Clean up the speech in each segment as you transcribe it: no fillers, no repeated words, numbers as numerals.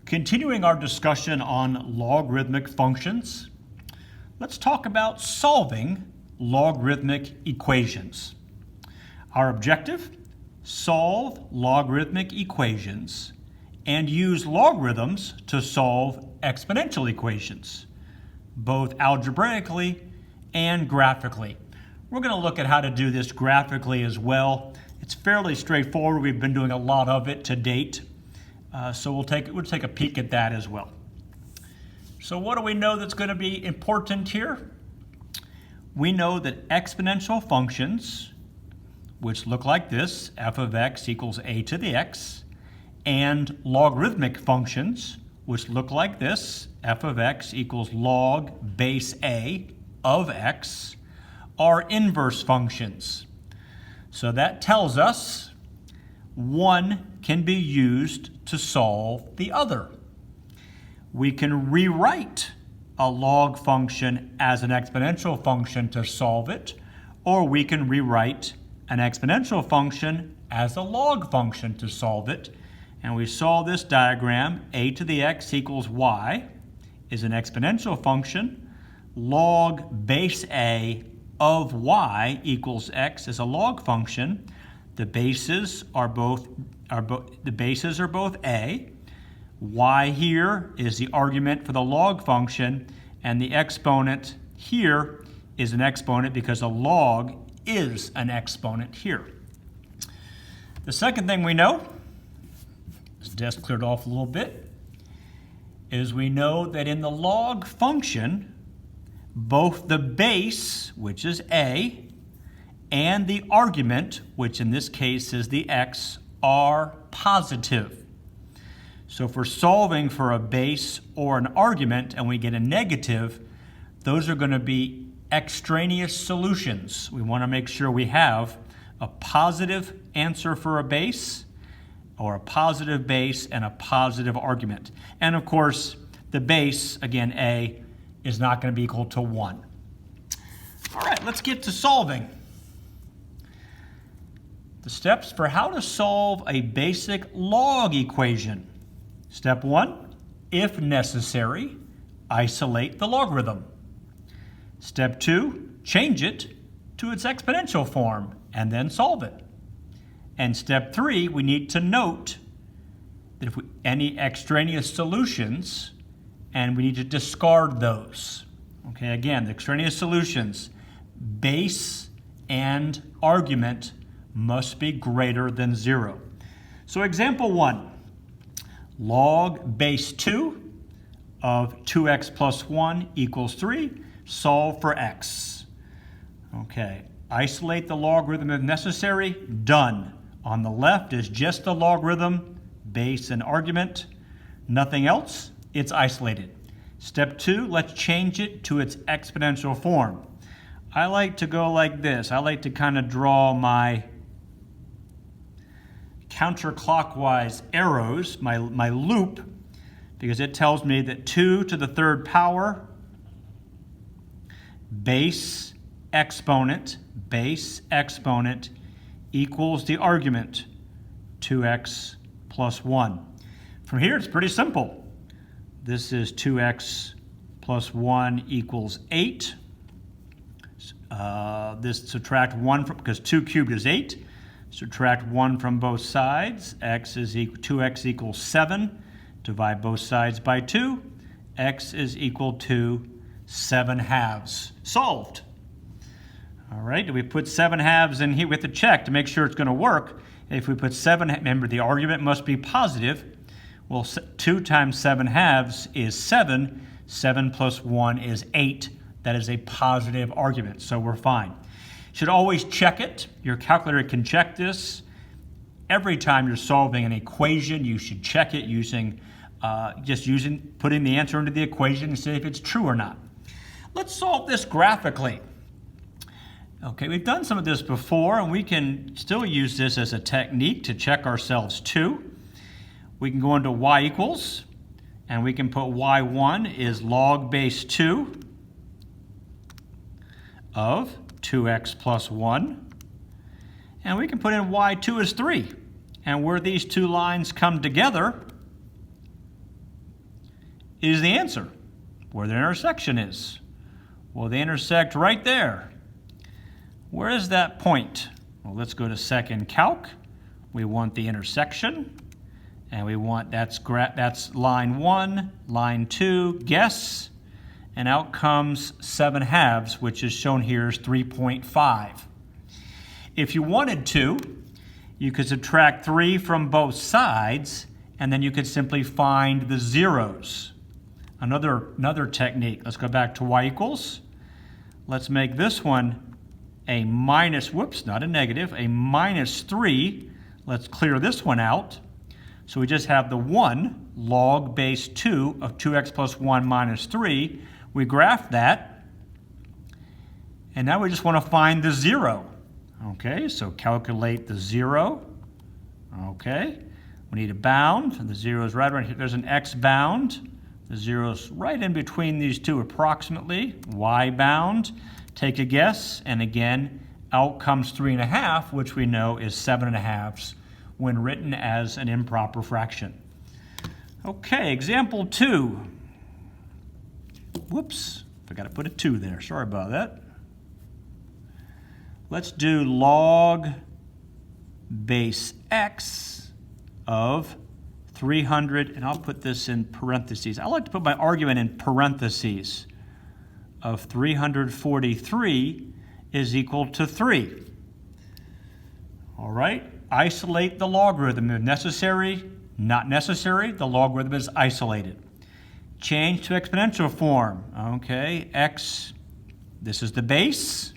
Continuing our discussion on logarithmic functions, let's talk about solving logarithmic equations. Our objective: solve logarithmic equations and use logarithms to solve exponential equations, both algebraically and graphically. We're going to look at how to do this graphically as well. It's fairly straightforward. We've been doing a lot of it to date. So we'll take a peek at that as well. So what do we know that's going to be important here? We know that exponential functions, which look like this, f of x equals a to the x, and logarithmic functions, which look like this, f of x equals log base a of x, are inverse functions. So that tells us one can be used to solve the other. We can rewrite a log function as an exponential function to solve it, or we can rewrite an exponential function as a log function to solve it. And we saw this diagram, a to the x equals y is an exponential function, log base a of y equals x is a log function. The bases are both a. Y here is the argument for the log function, and the exponent here is an exponent because a log is an exponent here. The second thing we know, this desk cleared off a little bit, is we know that in the log function, both the base, which is a, and the argument, which in this case is the x, are positive. So if we're solving for a base or an argument and we get a negative, those are going to be extraneous solutions. We want to make sure we have a positive answer for a base, or a positive base and a positive argument. And of course, the base, again, a, is not going to be equal to 1. All right, let's get to solving. The steps for how to solve a basic log equation. Step 1, if necessary, isolate the logarithm. Step 2, change it to its exponential form and then solve it. And step 3, we need to note that if any extraneous solutions, and we need to discard those. Okay, again, the extraneous solutions, base and argument must be greater than 0. So example 1, log base 2 of 2x plus 1 equals 3, solve for x. Okay, isolate the logarithm if necessary, done. On the left is just the logarithm, base and argument, nothing else, it's isolated. Step 2, let's change it to its exponential form. I like to go like this. I like to kind of draw my counterclockwise arrows, my loop, because it tells me that 2 to the third power base exponent equals the argument 2x plus 1. From here it's pretty simple. This is 2x plus 1 equals 8. This subtract 1 from, because 2 cubed is 8. Subtract 1 from both sides. 2x equals 7. Divide both sides by 2. X is equal to 7/2. Solved. All right, we put 7/2 in here with a check to make sure it's going to work. If we put 7, remember the argument must be positive. Well, 2 times 7/2 is 7. 7 plus 1 is 8. That is a positive argument, so we're fine. Should always check it. Your calculator can check this. Every time you're solving an equation, you should check it putting the answer into the equation and see if it's true or not. Let's solve this graphically. Okay, we've done some of this before, and we can still use this as a technique to check ourselves too. We can go into y equals, and we can put y1 is log base 2 of 2x plus 1. And we can put in y2 as 3. And where these two lines come together, is the answer, where the intersection is. Well, they intersect right there. Where is that point? Well, let's go to second calc. We want the intersection, and we want, that's line 1, line 2, guess, and out comes 7/2, which is shown here as 3.5. If you wanted to, you could subtract 3 from both sides, and then you could simply find the zeros. Another technique. Let's go back to y equals. Let's make this one a minus, not a negative, a minus 3. Let's clear this one out. So we just have the 1 log base 2 of 2x plus 1 minus 3. We graph that. And now we just want to find the 0. Okay, so calculate the 0. Okay, we need a bound. The 0 is right around here. There's an x bound. The 0 is right in between these two approximately. Y bound. Take a guess, and again, out comes 3.5, which we know is 7.5 when written as an improper fraction. Okay, example 2. Whoops, forgot to put a 2 there. Sorry about that. Let's do log base x of 300, and I'll put this in parentheses. I like to put my argument in parentheses, of 343 is equal to 3. All right, isolate the logarithm. If necessary, not necessary, the logarithm is isolated. Change to exponential form. Okay, x, this is the base,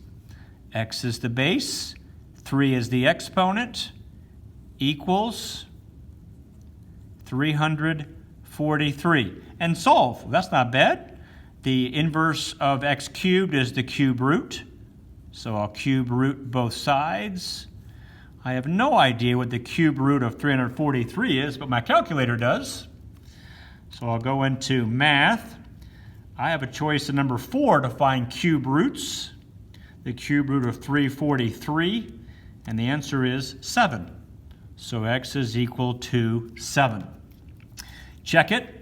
x is the base, 3 is the exponent, equals 343. And solve. Well, that's not bad. The inverse of x cubed is the cube root. So I'll cube root both sides. I have no idea what the cube root of 343 is, but my calculator does. So I'll go into math. I have a choice of number 4 to find cube roots. The cube root of 343, and the answer is 7. So x is equal to 7. Check it.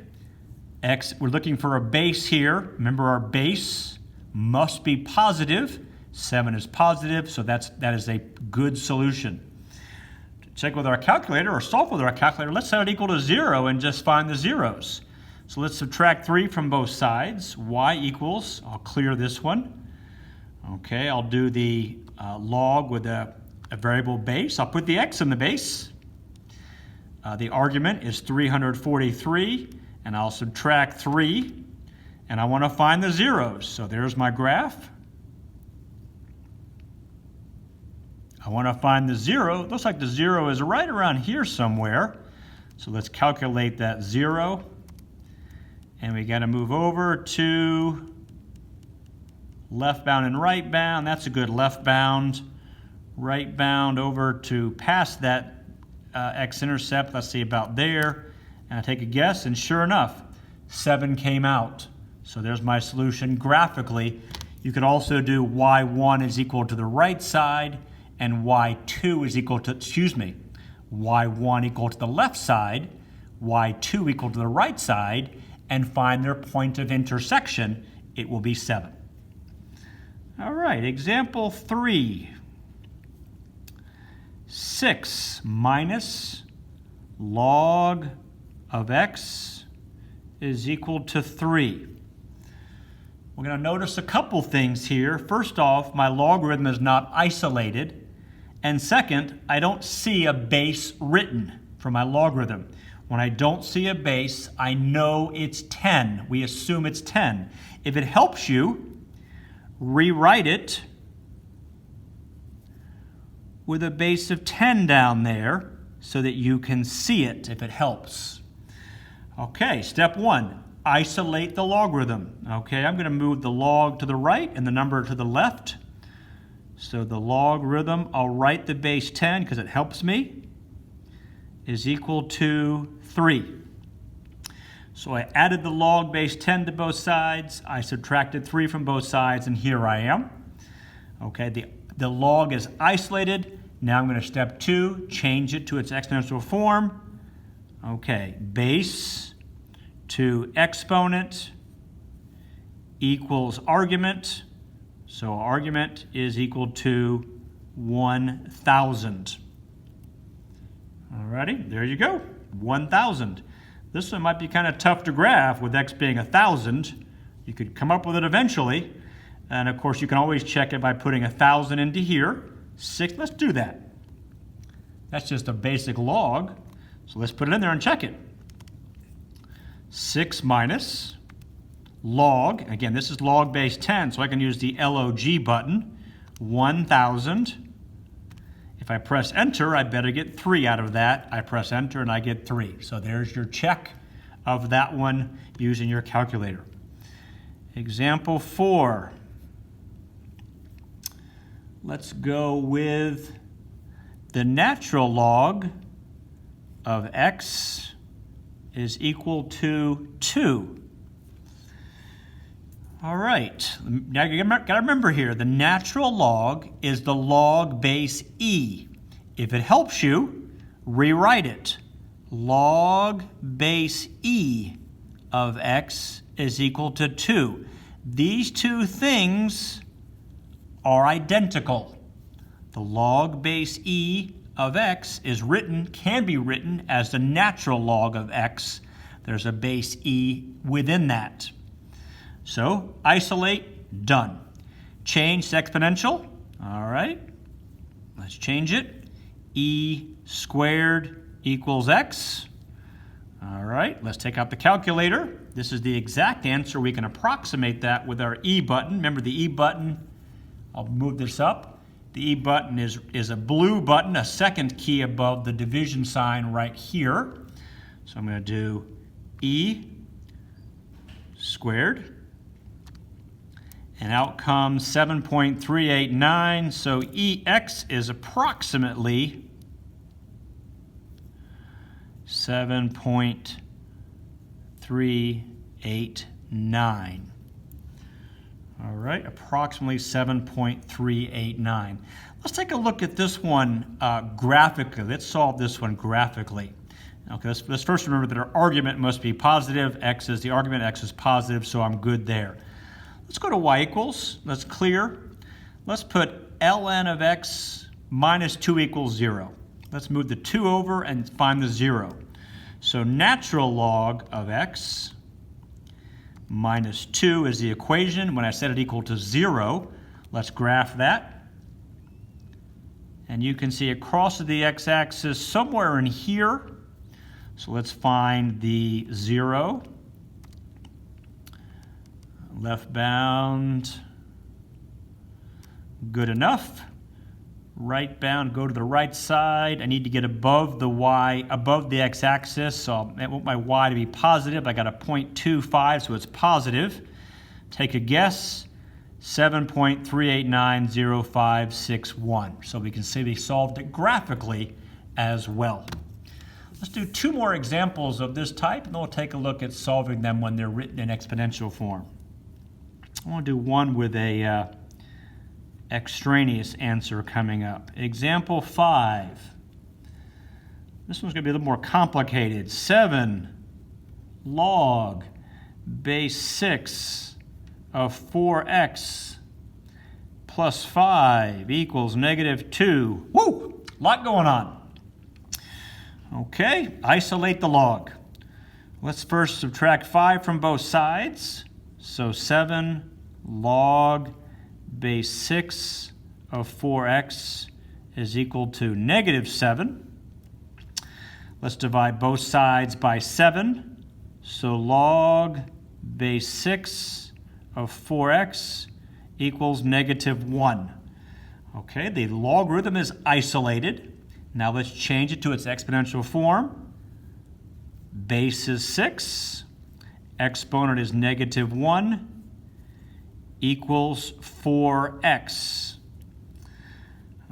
X, we're looking for a base here. Remember, our base must be positive. 7 is positive, so that is a good solution. To check with our calculator or solve with our calculator, let's set it equal to 0 and just find the zeros. So let's subtract 3 from both sides. Y equals, I'll clear this one. Okay, I'll do the log with a variable base. I'll put the x in the base. The argument is 343. And I'll subtract 3, and I want to find the zeros. So there's my graph. I want to find the 0. Looks like the 0 is right around here somewhere. So let's calculate that 0. And we got to move over to left bound and right bound. That's a good left bound. Right bound over to past that x-intercept. Let's see, about there. And I take a guess, and sure enough, 7 came out. So there's my solution graphically. You could also do y1 is equal to the right side, and y2 is equal to, y1 equal to the left side, y2 equal to the right side, and find their point of intersection. It will be 7. All right, example 3. 6 minus log of x is equal to 3. We're going to notice a couple things here. First off, my logarithm is not isolated. And second, I don't see a base written for my logarithm. When I don't see a base, I know it's 10. We assume it's 10. If it helps you, rewrite it with a base of 10 down there so that you can see it if it helps. Okay, step 1, isolate the logarithm. Okay, I'm going to move the log to the right and the number to the left. So the logarithm, I'll write the base 10 because it helps me, is equal to 3. So I added the log base 10 to both sides. I subtracted 3 from both sides, and here I am. Okay, the log is isolated. Now I'm going to step 2, change it to its exponential form. Okay, base to exponent equals argument. So argument is equal to 1,000. Alrighty, there you go, 1,000. This one might be kind of tough to graph with x being 1,000. You could come up with it eventually. And of course, you can always check it by putting 1,000 into here. 6, let's do that. That's just a basic log. So let's put it in there and check it. 6 minus log, again, this is log base 10, so I can use the LOG button, 1,000. If I press enter, I better get 3 out of that. I press enter and I get 3. So there's your check of that one using your calculator. Example 4. Let's go with the natural log of x is equal to 2. All right, now you gotta remember here, the natural log is the log base e. If it helps you, rewrite it. Log base e of x is equal to 2. These two things are identical. The log base e of x can be written as the natural log of x. There's a base e within that. So isolate, done. Change to exponential. All right, let's change it. E squared equals x. All right, let's take out the calculator. This is the exact answer. We can approximate that with our E button. Remember the E button, I'll move this up. The E button is a blue button, a second key above the division sign right here. So I'm going to do E squared. And out comes 7.389. So EX is approximately 7.389. All right, approximately 7.389. Let's take a look at this one graphically. Let's solve this one graphically. Okay, let's first remember that our argument must be positive. X is the argument, X is positive, so I'm good there. Let's go to y equals, let's clear. Let's put ln of x minus 2 equals 0. Let's move the 2 over and find the 0. So natural log of x minus 2 is the equation. When I set it equal to 0, let's graph that. And you can see it crosses the x-axis somewhere in here. So let's find the 0. Left bound, good enough. Right bound, go to the right side. I need to get above the y, above the x-axis, so I want my y to be positive. I got a 0.25, so it's positive. Take a guess, 7.3890561. So we can see we solved it graphically as well. Let's do 2 more examples of this type, and then we'll take a look at solving them when they're written in exponential form. I want to do one with a extraneous answer coming up. Example 5. This one's going to be a little more complicated. 7 log base 6 of 4x plus 5 equals negative 2. Woo! A lot going on. Okay, isolate the log. Let's first subtract 5 from both sides. So 7 log base 6 of 4x is equal to negative 7. Let's divide both sides by 7. So log base 6 of 4x equals negative 1. Okay, the logarithm is isolated. Now let's change it to its exponential form. Base is 6. Exponent is negative 1 equals 4x.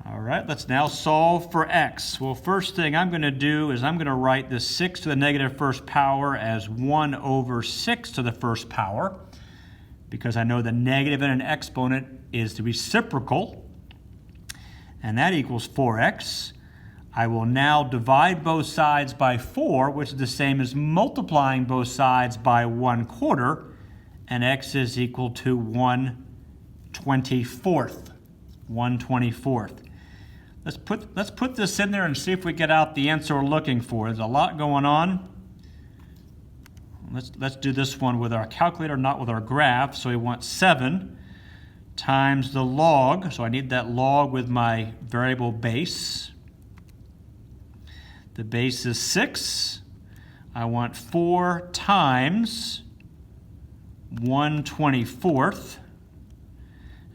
All right, let's now solve for x. Well, first thing I'm going to do is I'm going to write the 6 to the negative first power as 1 over 6 to the first power, because I know the negative in an exponent is the reciprocal, and that equals 4x. I will now divide both sides by 4, which is the same as multiplying both sides by 1/4, and x is equal to 1/24. 1/24. Let's put this in there and see if we get out the answer we're looking for. There's a lot going on. Let's do this one with our calculator, not with our graph. So we want 7 times the log. So I need that log with my variable base. The base is 6. I want 4 times 1/24.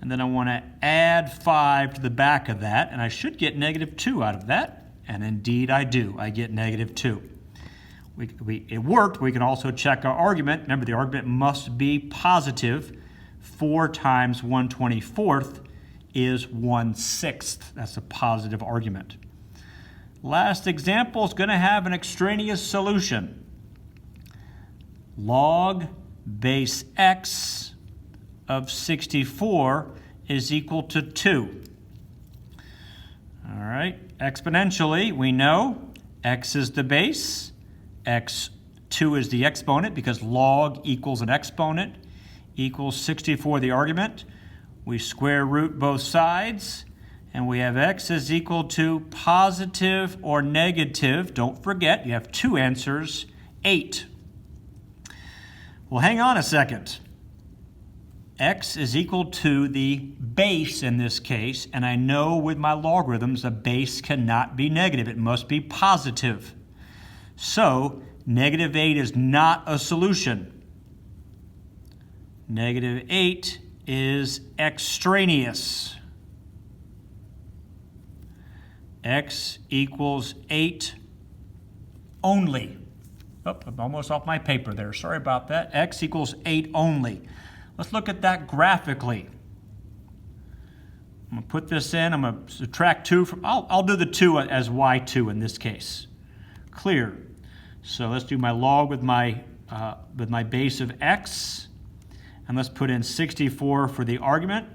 And then I want to add 5 to the back of that, and I should get -2 out of that. And indeed I do. I get -2. It worked. We can also check our argument. Remember, the argument must be positive. 4 times 1/24 is 1/6. That's a positive argument. Last example is going to have an extraneous solution. Log base x of 64 is equal to 2. All right, exponentially, we know x is the base, x2 is the exponent because log equals an exponent, equals 64 the argument. We square root both sides, and we have x is equal to positive or negative. Don't forget, you have 2 answers, 8. Well, hang on a second. X is equal to the base in this case, and I know with my logarithms the base cannot be negative. It must be positive. So, -8 is not a solution. -8 is extraneous. X equals 8 only. Oh, I'm almost off my paper there. Sorry about that. X equals 8 only. Let's look at that graphically. I'm going to put this in. I'm going to subtract 2 from, I'll do the 2 as y2 in this case. Clear. So let's do my log with my base of x, and let's put in 64 for the argument,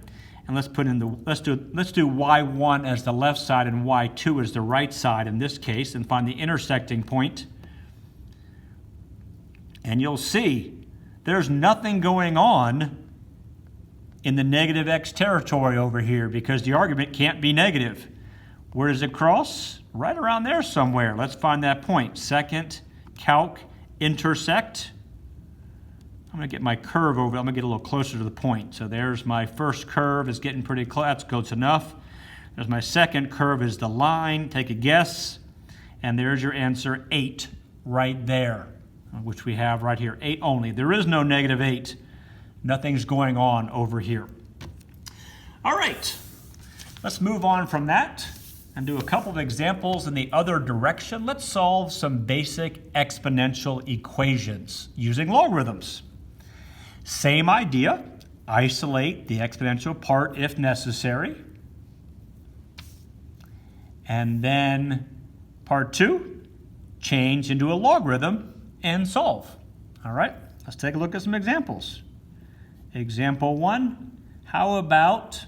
and let's put in the let's do y1 as the left side and y2 as the right side in this case, and find the intersecting point. And you'll see there's nothing going on in the negative x territory over here because the argument can't be negative. Where does it cross? Right around there somewhere. Let's find that point. Second, calc, intersect. I'm going to get my curve over. I'm going to get a little closer to the point. So there's my first curve. It's getting pretty close. That's close enough. There's my second curve is the line. Take a guess. And there's your answer, 8, right there, which we have right here, 8 only. There is no -8. Nothing's going on over here. All right, let's move on from that and do a couple of examples in the other direction. Let's solve some basic exponential equations using logarithms. Same idea, isolate the exponential part if necessary. And then part 2, change into a logarithm and solve. All right, let's take a look at some examples. Example 1, how about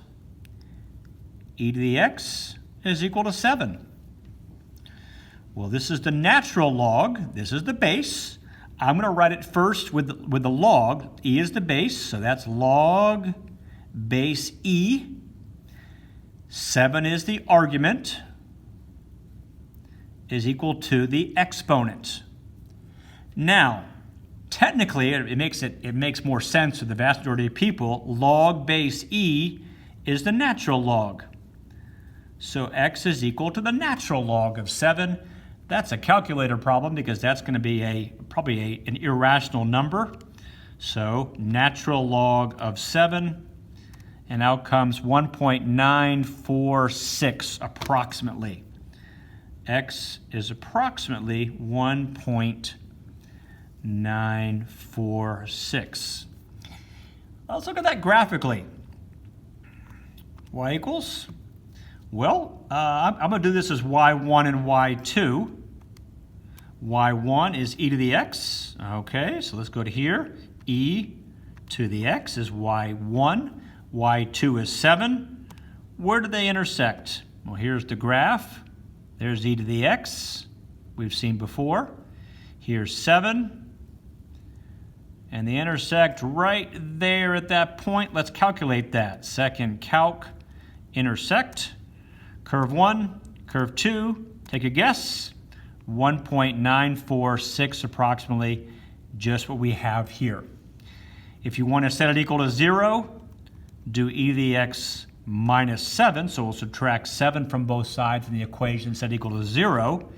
e to the x is equal to 7? Well, this is the natural log. This is the base. I'm going to write it first with the log. E is the base, so that's log base e. 7 is the argument, is equal to the exponent. Now, technically, it makes more sense to the vast majority of people. Log base e is the natural log. So x is equal to the natural log of 7. That's a calculator problem because that's going to be probably an irrational number. So natural log of 7, and out comes 1.946 approximately. X is approximately 1.946. Let's look at that graphically. Y equals, well, I'm going to do this as y1 and y2. y1 is e to the x. Okay, so let's go to here. E to the x is y1. y2 is 7. Where do they intersect? Well, here's the graph. There's e to the x, we've seen before. Here's 7. And they intersect right there at that point. Let's calculate that. Second calc, intersect. Curve 1, curve 2, take a guess. 1.946 approximately, just what we have here. If you want to set it equal to 0, do e to the x minus 7. So we'll subtract 7 from both sides in the equation, set equal to 0,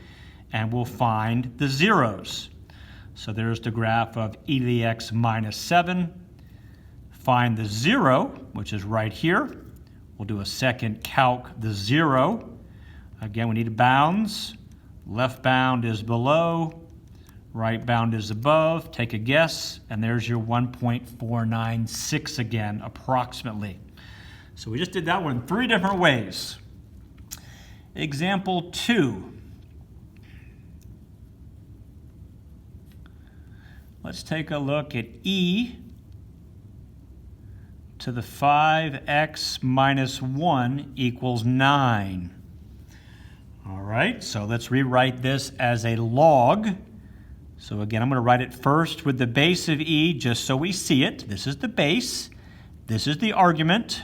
and we'll find the zeros. So there's the graph of e to the x minus 7. Find the 0, which is right here. We'll do a second calc, the 0. Again, we need bounds. Left bound is below, right bound is above. Take a guess, and there's your 1.496 again, approximately. So we just did that one in 3 different ways. Example 2. Let's take a look at e to the 5x minus 1 equals 9. All right, so let's rewrite this as a log. So again, I'm going to write it first with the base of e just so we see it. This is the base. This is the argument.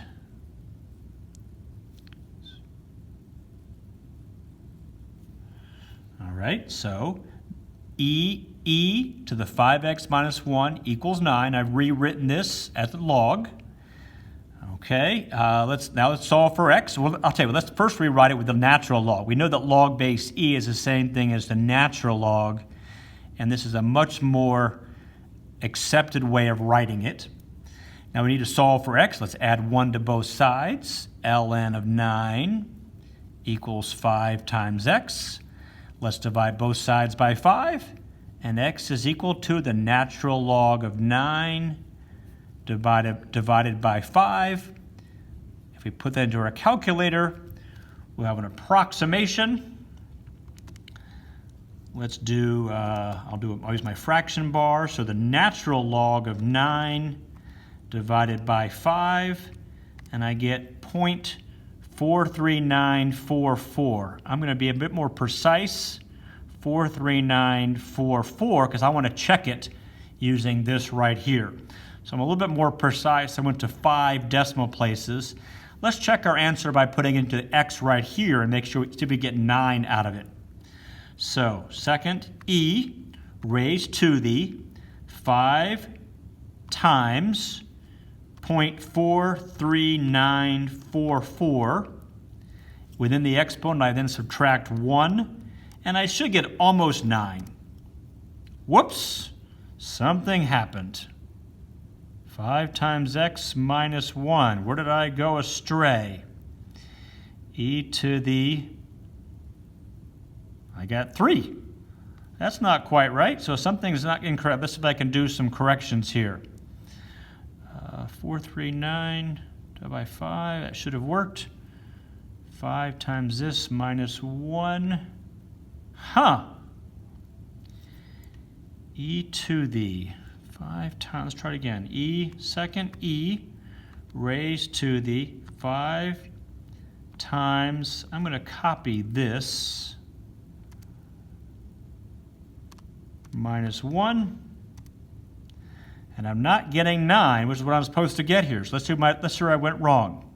All right, so e to the 5x minus 1 equals 9. I've rewritten this as a log. Okay, let's solve for x. Well, I'll tell you, let's first rewrite it with the natural log. We know that log base e is the same thing as the natural log, and this is a much more accepted way of writing it. Now we need to solve for x. Let's add 1 to both sides. ln of 9 equals 5 times x. Let's divide both sides by 5. And x is equal to the natural log of 9 divided by 5. If we put that into our calculator, we'll have an approximation. Let's do, I'll use my fraction bar. So the natural log of 9 divided by 5, and I get 0.43944. I'm going to be a bit more precise. 43944, because I want to check it using this right here. So I'm a little bit more precise. I went to 5 decimal places. Let's check our answer by putting into x right here and make sure we get 9 out of it. So second, e raised to the 5 times 0.43944. Within the exponent, I then subtract 1. And I should get almost 9. Whoops, something happened. 5 times x minus 1. Where did I go astray? E to the, I got 3. That's not quite right, so something's not incorrect. Let's see if I can do some corrections here. 439 divided by 5, that should have worked. 5 times this minus 1. E to the 5 times, let's try it again. Second e raised to the 5 times, I'm going to copy this, minus 1. And I'm not getting 9, which is what I'm supposed to get here. So let's see where I went wrong.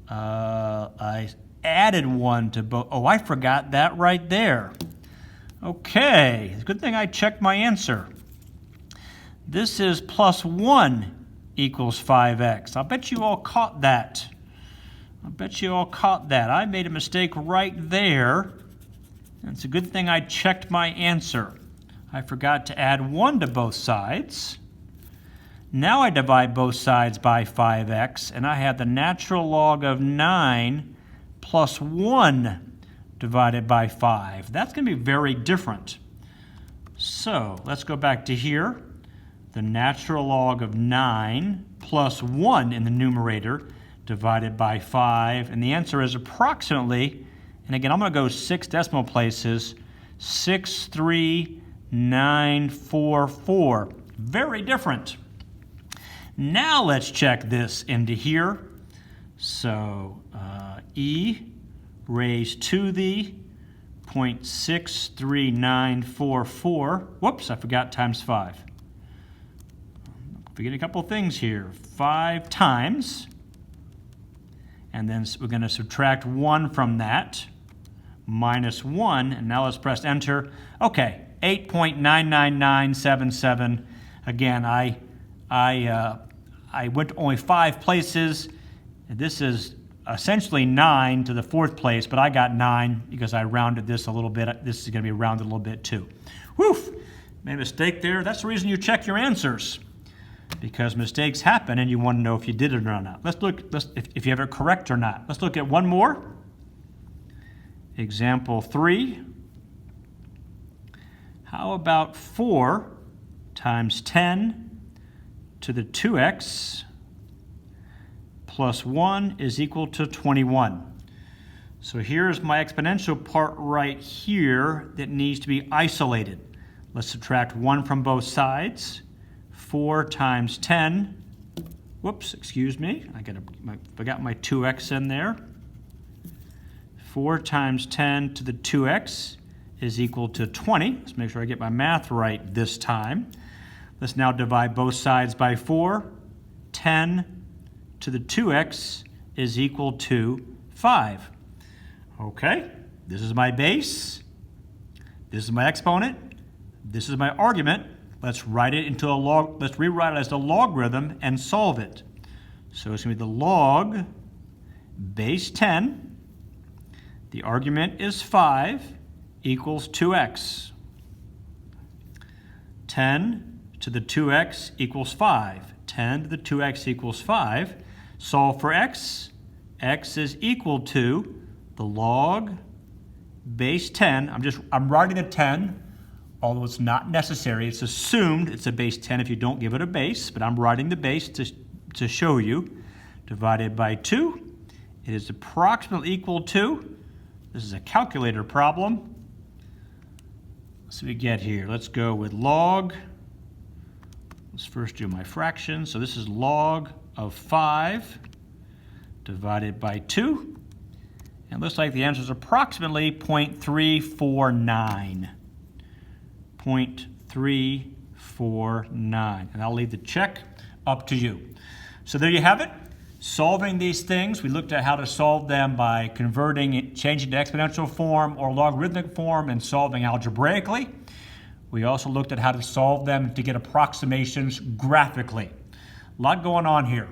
I added 1 to both. Oh, I forgot that right there. Okay, good thing I checked my answer. This is plus 1 equals 5x. I'll bet you all caught that. I made a mistake right there. And it's a good thing I checked my answer. I forgot to add 1 to both sides. Now I divide both sides by 5x, and I have the natural log of 9 plus 1 divided by 5. That's going to be very different. So let's go back to here. The natural log of 9 plus 1 in the numerator divided by 5. And the answer is approximately, and again, I'm going to go 6 decimal places, 63944. Very different. Now let's check this into here. So e raised to the 0.63944. Whoops, I forgot times 5. Forget a couple things here. 5 times, and then we're going to subtract 1 from that, minus 1, and now let's press enter. Okay, 8.99977. Again, I went to only 5 places. This is essentially 9 to the 4th place, but I got 9 because I rounded this a little bit. This is going to be rounded a little bit too. Woof! Made a mistake there. That's the reason you check your answers, because mistakes happen and you want to know if you did it or not. Let's look if you have it correct or not. Let's look at one more. Example 3. How about 4 times 10 to the 2x plus 1 is equal to 21. So here's my exponential part right here that needs to be isolated. Let's subtract 1 from both sides. 4 times 10, whoops, excuse me, I forgot my 2x in there. 4 times 10 to the 2x is equal to 20. Let's make sure I get my math right this time. Let's now divide both sides by 4. 10 to the 2x is equal to 5. Okay, this is my base. This is my exponent. This is my argument. Let's write it into a log. Let's rewrite it as a logarithm and solve it. So it's going to be the log base 10. The argument is 5 equals 2x. 10 to the 2x equals 5. 10 to the 2x equals 5. Solve for x. X is equal to the log base 10. I'm writing the 10. Although it's not necessary, it's assumed it's a base 10 if you don't give it a base, but I'm writing the base to show you. Divided by 2, it is approximately equal to, this is a calculator problem. Let's see what we get here. Let's go with log. Let's first do my fraction. So this is log of 5 divided by 2. And it looks like the answer is approximately 0.349. 0.349, and I'll leave the check up to you. So there you have it. Solving these things, we looked at how to solve them by changing to exponential form or logarithmic form and solving algebraically. We also looked at how to solve them to get approximations graphically. A lot going on here.